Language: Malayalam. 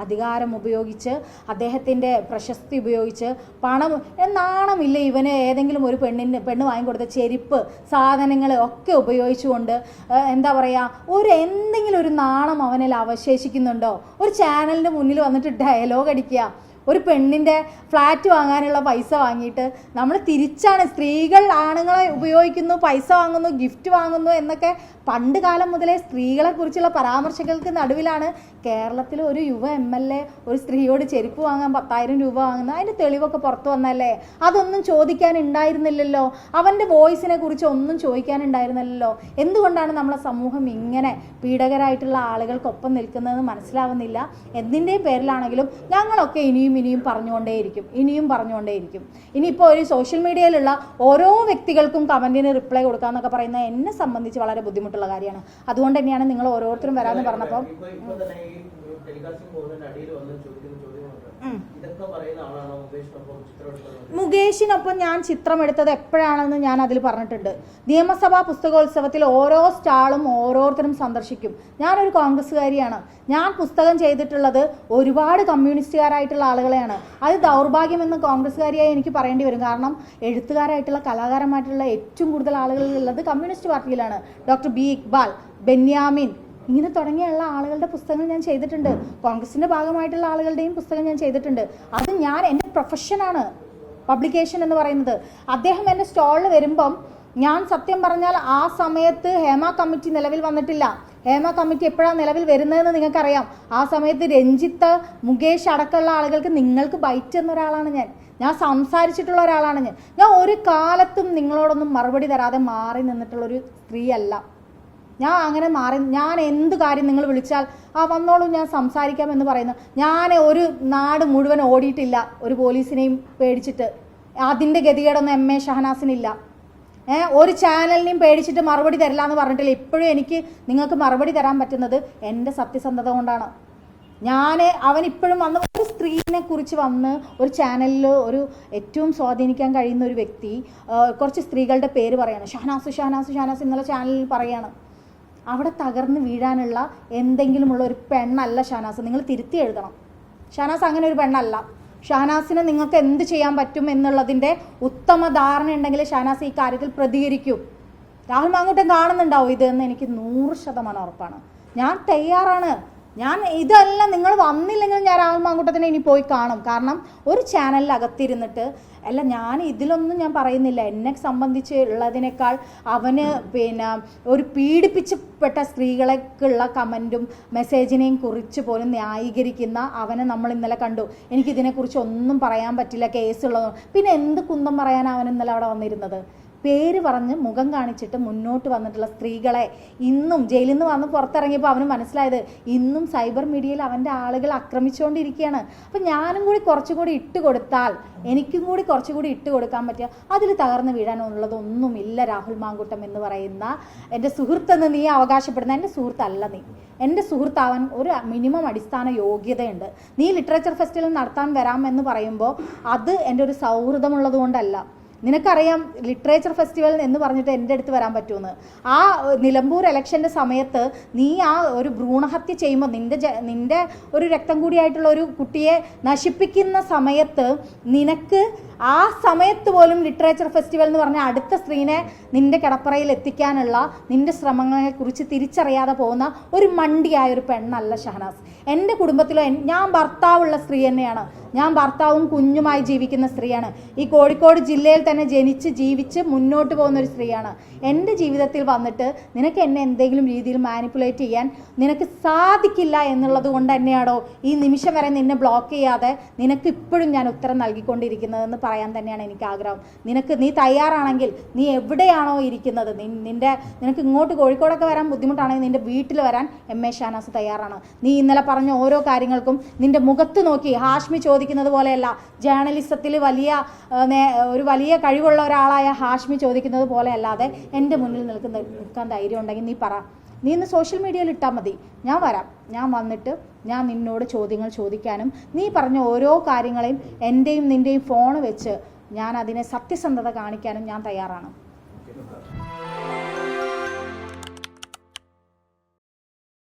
അധികാരം ഉപയോഗിച്ച് അദ്ദേഹത്തിൻ്റെ പ്രശസ്തി ഉപയോഗിച്ച് പണം നാണമില്ല ഇവന് ഏതെങ്കിലും ഒരു പെണ്ണ് വാങ്ങിക്കൊടുത്ത ചെരുപ്പ് സാധനങ്ങൾ ഒക്കെ ഉപയോഗിച്ചുകൊണ്ട് എന്താ പറയുക എന്തെങ്കിലും ഒരു നാണം അവനിൽ അവശേഷിക്കുന്നുണ്ടോ? ഒരു ചാനലിൻ്റെ മുന്നിൽ വന്നിട്ട് ഡയലോഗ് അടിക്കുക, ഒരു പെണ്ണിൻ്റെ ഫ്ലാറ്റ് വാങ്ങാനുള്ള പൈസ വാങ്ങിയിട്ട് നമ്മൾ തിരിച്ചാണ് സ്ത്രീകൾ ആണുങ്ങളെ ഉപയോഗിക്കുന്നു, പൈസ വാങ്ങുന്നു, ഗിഫ്റ്റ് വാങ്ങുന്നു എന്നൊക്കെ പണ്ട് കാലം മുതലേ സ്ത്രീകളെ കുറിച്ചുള്ള പരാമർശങ്ങൾക്ക് നടുവിലാണ് കേരളത്തിൽ ഒരു യുവ MLA ഒരു സ്ത്രീയോട് ചെരുപ്പ് വാങ്ങാൻ 10,000 രൂപ വാങ്ങുന്നത്. അതിൻ്റെ തെളിവൊക്കെ പുറത്തു വന്നല്ലേ? അതൊന്നും ചോദിക്കാനുണ്ടായിരുന്നില്ലല്ലോ. അവൻ്റെ വോയിസിനെ കുറിച്ച് ഒന്നും ചോദിക്കാനുണ്ടായിരുന്നില്ലല്ലോ. എന്തുകൊണ്ടാണ് നമ്മളെ സമൂഹം ഇങ്ങനെ പീഡകരായിട്ടുള്ള ആളുകൾക്കൊപ്പം നിൽക്കുന്നതെന്ന് മനസ്സിലാവുന്നില്ല. എന്തിൻ്റെയും പേരിലാണെങ്കിലും ഞങ്ങളൊക്കെ ഇനിയും പറഞ്ഞുകൊണ്ടേയിരിക്കും. ഇനിയിപ്പോൾ ഒരു സോഷ്യൽ മീഡിയയിലുള്ള ഓരോ വ്യക്തികൾക്കും കമൻറ്റിന് റിപ്ലൈ കൊടുക്കാന്നൊക്കെ പറയുന്നത് എന്നെ സംബന്ധിച്ച് വളരെ ബുദ്ധിമുട്ടുള്ള കാര്യമാണ്. അതുകൊണ്ട് തന്നെയാണ് നിങ്ങൾ ഓരോരുത്തരും വരാമെന്ന് പറഞ്ഞപ്പോൾ മുകേഷിനൊപ്പം ഞാൻ ചിത്രം എടുത്തത് എപ്പോഴാണെന്ന് ഞാൻ അതിൽ പറഞ്ഞിട്ടുണ്ട്. നിയമസഭാ പുസ്തകോത്സവത്തിൽ ഓരോ സ്റ്റാളും ഓരോരുത്തരും സന്ദർശിക്കും. ഞാനൊരു കോൺഗ്രസ്സുകാരിയാണ്. ഞാൻ പുസ്തകം ചെയ്തിട്ടുള്ളത് ഒരുപാട് കമ്മ്യൂണിസ്റ്റുകാരായിട്ടുള്ള ആളുകളെയാണ്. അത് ദൗർഭാഗ്യമെന്ന് കോൺഗ്രസ്സുകാരിയായി എനിക്ക് പറയേണ്ടി വരും. കാരണം എഴുത്തുകാരായിട്ടുള്ള കലാകാരന്മാരായിട്ടുള്ള ഏറ്റവും കൂടുതൽ ആളുകളുള്ളത് കമ്മ്യൂണിസ്റ്റ് പാർട്ടിയിലാണ്. Doctor B. ഇക്ബാൽ, ബെന്യാമിൻ, ഇങ്ങനെ തുടങ്ങിയുള്ള ആളുകളുടെ പുസ്തകങ്ങൾ ഞാൻ ചെയ്തിട്ടുണ്ട്. കോൺഗ്രസിൻ്റെ ഭാഗമായിട്ടുള്ള ആളുകളുടെയും പുസ്തകം ഞാൻ ചെയ്തിട്ടുണ്ട്. അത് എൻ്റെ പ്രൊഫഷനാണ് പബ്ലിക്കേഷൻ എന്ന് പറയുന്നത്. അദ്ദേഹം എൻ്റെ സ്റ്റോളിൽ വരുമ്പം ഞാൻ സത്യം പറഞ്ഞാൽ ആ സമയത്ത് ഹേമ കമ്മിറ്റി നിലവിൽ വന്നിട്ടില്ല. ഹേമ കമ്മിറ്റി എപ്പോഴാണ് നിലവിൽ വരുന്നതെന്ന് നിങ്ങൾക്കറിയാം. ആ സമയത്ത് രഞ്ജിത്ത്, മുകേഷ് അടക്കമുള്ള ആളുകൾക്ക് നിങ്ങൾക്ക് ബൈറ്റ് എന്ന ഒരാളാണ് ഞാൻ സംസാരിച്ചിട്ടുള്ള ഒരാളാണ് ഞാൻ ഒരു കാലത്തും നിങ്ങളോടൊന്നും മറുപടി തരാതെ മാറി നിന്നിട്ടുള്ളൊരു സ്ത്രീയല്ല ഞാൻ. അങ്ങനെ ഞാൻ എന്ത് കാര്യം നിങ്ങൾ വിളിച്ചാൽ വന്നോളൂ, ഞാൻ സംസാരിക്കാമെന്ന് പറയുന്നു. ഞാൻ ഒരു നാട് മുഴുവൻ ഓടിയിട്ടില്ല ഒരു പോലീസിനെയും പേടിച്ചിട്ട്. അതിൻ്റെ ഗതികേടൊന്നും MA ഷഹനാസിനില്ല. ഒരു ചാനലിനെയും പേടിച്ചിട്ട് മറുപടി തരില്ല എന്ന് പറഞ്ഞിട്ടില്ല. ഇപ്പോഴും എനിക്ക് നിങ്ങൾക്ക് മറുപടി തരാൻ പറ്റുന്നത് എൻ്റെ സത്യസന്ധത കൊണ്ടാണ്. അവൻ ഇപ്പോഴും വന്ന് ഒരു സ്ത്രീനെ കുറിച്ച് വന്ന് ഒരു ചാനലിൽ ഒരു ഏറ്റവും സ്വാധീനിക്കാൻ കഴിയുന്ന ഒരു വ്യക്തി കുറച്ച് സ്ത്രീകളുടെ പേര് പറയാണ്. ഷഹനാസ് എന്നുള്ള ചാനലിൽ പറയാണ്. അവിടെ തകർന്ന് വീഴാനുള്ള എന്തെങ്കിലുമുള്ള ഒരു പെണ്ണല്ല ഷഹനാസ്. നിങ്ങൾ തിരുത്തി എഴുതണം. ഷഹനാസ് അങ്ങനെ ഒരു പെണ്ണല്ല. ഷഹനാസിന് നിങ്ങൾക്ക് എന്ത് ചെയ്യാൻ പറ്റും എന്നുള്ളതിൻ്റെ ഉത്തമ ധാരണ ഉണ്ടെങ്കിൽ ഷഹനാസ് ഈ കാര്യത്തിൽ പ്രതികരിക്കും. രാഹുൽ മാങ്കൂട്ടൻ കാണുന്നുണ്ടാവും ഇതെന്ന് എനിക്ക് 100% ഉറപ്പാണ്. ഞാൻ തയ്യാറാണ്. ഇതെല്ലാം നിങ്ങൾ വന്നില്ലെങ്കിൽ ഞാൻ രാഹുൽ മാങ്കൂട്ടത്തിനെ ഇനി പോയി കാണും. കാരണം ഒരു ചാനലിൽ അകത്തിരുന്നിട്ട് ഞാൻ ഇതിലൊന്നും ഞാൻ പറയുന്നില്ല. എന്നെ സംബന്ധിച്ച് ഉള്ളതിനേക്കാൾ അവന് ഒരു പീഡിപ്പിച്ചപ്പെട്ട സ്ത്രീകളേക്കുള്ള കമൻറ്റും മെസ്സേജിനെയും കുറിച്ച് പോലും ന്യായീകരിക്കുന്ന അവനെ നമ്മൾ ഇന്നലെ കണ്ടു. എനിക്കിതിനെക്കുറിച്ച് ഒന്നും പറയാൻ പറ്റില്ല, കേസുള്ളതോ. പിന്നെ എന്ത് കുന്തം പറയാൻ അവൻ ഇന്നലെ അവിടെ വന്നിരുന്നത്? പേര് പറഞ്ഞ് മുഖം കാണിച്ചിട്ട് മുന്നോട്ട് വന്നിട്ടുള്ള സ്ത്രീകളെ ഇന്നും ജയിലിൽ നിന്ന് വന്ന് പുറത്തിറങ്ങിയപ്പോൾ അവന് മനസ്സിലായത് ഇന്നും സൈബർ മീഡിയയിൽ അവൻ്റെ ആളുകൾ ആക്രമിച്ചുകൊണ്ടിരിക്കുകയാണ്. അപ്പം ഞാനും കൂടി കുറച്ചുകൂടി ഇട്ട് കൊടുത്താൽ, എനിക്കും കൂടി കുറച്ചുകൂടി ഇട്ട് കൊടുക്കാൻ പറ്റുക, അതിൽ തകർന്ന് വീഴാനുള്ളതൊന്നുമില്ല. രാഹുൽ മാങ്കൂട്ടം എന്ന് പറയുന്ന എൻ്റെ സുഹൃത്തെന്ന് നീ അവകാശപ്പെടുന്ന എൻ്റെ സുഹൃത്തല്ല. എൻ്റെ സുഹൃത്താവാൻ ഒരു മിനിമം അടിസ്ഥാന യോഗ്യതയുണ്ട്. നീ ലിറ്ററേച്ചർ ഫെസ്റ്റിവൽ നടത്താൻ വരാമെന്ന് പറയുമ്പോൾ അത് എൻ്റെ ഒരു സൗഹൃദമുള്ളത് കൊണ്ടല്ല. നിനക്കറിയാം ലിറ്ററേച്ചർ ഫെസ്റ്റിവൽ എന്ന് പറഞ്ഞിട്ട് എൻ്റെ അടുത്ത് വരാൻ പറ്റുമെന്ന്. ആ നിലമ്പൂർ ഇലക്ഷൻ്റെ സമയത്ത് നീ ഒരു ഭ്രൂണഹത്യ ചെയ്യുമ്പോൾ നിൻ്റെ ഒരു രക്തം കൂടിയായിട്ടുള്ള ഒരു കുട്ടിയെ നശിപ്പിക്കുന്ന സമയത്ത് നിനക്ക് ആ സമയത്ത് പോലും ലിറ്ററേച്ചർ ഫെസ്റ്റിവൽ എന്ന് പറഞ്ഞാൽ അടുത്ത സ്ത്രീനെ നിൻ്റെ കിടപ്പറയിൽ എത്തിക്കാനുള്ള നിൻ്റെ ശ്രമങ്ങളെക്കുറിച്ച് തിരിച്ചറിയാതെ പോകുന്ന ഒരു മണ്ടിയായ ഒരു പെണ്ണല്ല ഷഹനാസ്. എൻ്റെ കുടുംബത്തിലോ ഞാൻ ഭർത്താവുള്ള സ്ത്രീ തന്നെയാണ്. ഞാൻ ഭർത്താവും കുഞ്ഞുമായി ജീവിക്കുന്ന സ്ത്രീയാണ്. ഈ കോഴിക്കോട് ജില്ലയിൽ തന്നെ ജനിച്ച് ജീവിച്ച് മുന്നോട്ട് പോകുന്ന ഒരു സ്ത്രീയാണ്. എൻ്റെ ജീവിതത്തിൽ വന്നിട്ട് നിനക്ക് എന്നെ എന്തെങ്കിലും രീതിയിൽ മാനിപ്പുലേറ്റ് ചെയ്യാൻ നിനക്ക് സാധിക്കില്ല എന്നുള്ളത് കൊണ്ട് തന്നെയാണോ ഈ നിമിഷം വരെ നിന്നെ ബ്ലോക്ക് ചെയ്യാതെ നിനക്ക് ഇപ്പോഴും ഞാൻ ഉത്തരം നൽകിക്കൊണ്ടിരിക്കുന്നതെന്ന് പറയാൻ തന്നെയാണ് എനിക്ക് ആഗ്രഹം. നീ തയ്യാറാണെങ്കിൽ നീ എവിടെയാണോ ഇരിക്കുന്നത്, നിനക്ക് ഇങ്ങോട്ട് കോഴിക്കോടൊക്കെ വരാൻ ബുദ്ധിമുട്ടാണെങ്കിൽ നിൻ്റെ വീട്ടിൽ വരാൻ MA ഷഹനാസ് തയ്യാറാണ്. നീ ഇന്നലെ പറഞ്ഞ ഓരോ കാര്യങ്ങൾക്കും നിൻ്റെ മുഖത്ത് നോക്കി ഹാഷ്മി ചോദിക്കുന്നത് പോലെയല്ല, ജേർണലിസത്തിൽ ഒരു വലിയ കഴിവുള്ള ഒരാളായ ഹാഷ്മി ചോദിക്കുന്നത് പോലെ അല്ലാതെ എൻ്റെ മുന്നിൽ നിൽക്കാൻ ധൈര്യം ഉണ്ടെങ്കിൽ നീ പറ. നീ ഇന്ന് സോഷ്യൽ മീഡിയയിൽ ഇട്ടാൽ മതി, ഞാൻ വരാം. ഞാൻ വന്നിട്ട് ഞാൻ നിന്നോട് ചോദ്യങ്ങൾ ചോദിക്കാനും നീ പറഞ്ഞ ഓരോ കാര്യങ്ങളെയും എൻ്റെയും നിൻ്റെയും ഫോൺ വെച്ച് ഞാൻ അതിനെ സത്യസന്ധത കാണിക്കാനും ഞാൻ തയ്യാറാണ്.